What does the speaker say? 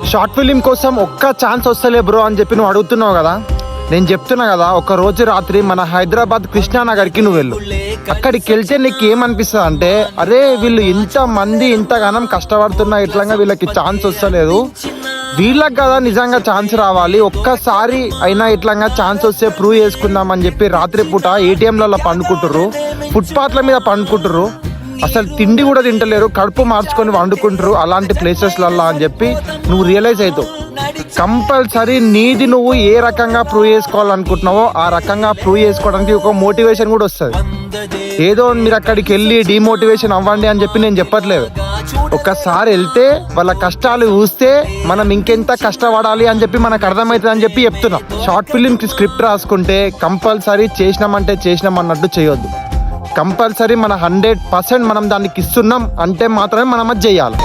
Short film కోసం ఒక్క chance వస్తలే బ్రో అని చెప్పి నువ్వు అడుగుతున్నావు కదా. నేను చెప్తున్నా కదా, ఒక రోజు రాత్రి మన హైదరాబాద్ కృష్ణానగర్కి నువ్వు వెళ్ళు. అక్కడికి వెళ్తే నీకు ఏమనిపిస్తుంది అంటే, అరే వీళ్ళు ఇంతమంది ఇంతగానం కష్టపడుతున్నా ఇట్లా వీళ్ళకి ఛాన్స్ వస్తలేదు, వీళ్ళకి కదా నిజంగా ఛాన్స్ రావాలి, ఒక్కసారి అయినా ఇట్లా ఛాన్స్ వస్తే ప్రూవ్ చేసుకుందాం అని చెప్పి రాత్రిపూట ఏటీఎంలలో పండుకుంటుర్రు, ఫుట్పాత్ల మీద పండుకుంటుర్రు, అసలు తిండి కూడా తింటలేరు, కడుపు మార్చుకొని వండుకుంటారు అలాంటి ప్లేసెస్లలో అని చెప్పి నువ్వు రియలైజ్ అవుతావు. కంపల్సరీ నీది నువ్వు ఏ రకంగా ప్రూవ్ చేసుకోవాలనుకుంటున్నావో ఆ రకంగా ప్రూవ్ చేసుకోవడానికి ఒక మోటివేషన్ కూడా వస్తుంది. ఏదో మీరు అక్కడికి వెళ్ళి డిమోటివేషన్ అవ్వండి అని చెప్పి నేను చెప్పట్లేదు. ఒక్కసారి వెళ్తే వాళ్ళ కష్టాలు చూస్తే మనం ఇంకెంత కష్టపడాలి అని చెప్పి మనకు అర్థమవుతుంది అని చెప్పి చెప్తున్నాం. షార్ట్ ఫిలింకి స్క్రిప్ట్ రాసుకుంటే కంపల్సరీ చేసినామంటే చేసినాం అన్నట్టు చేయొద్దు. కంపల్సరీ మన 100% మనం దానికి ఇస్తున్నాం అంటే మాత్రమే మనం అది చేయాలి.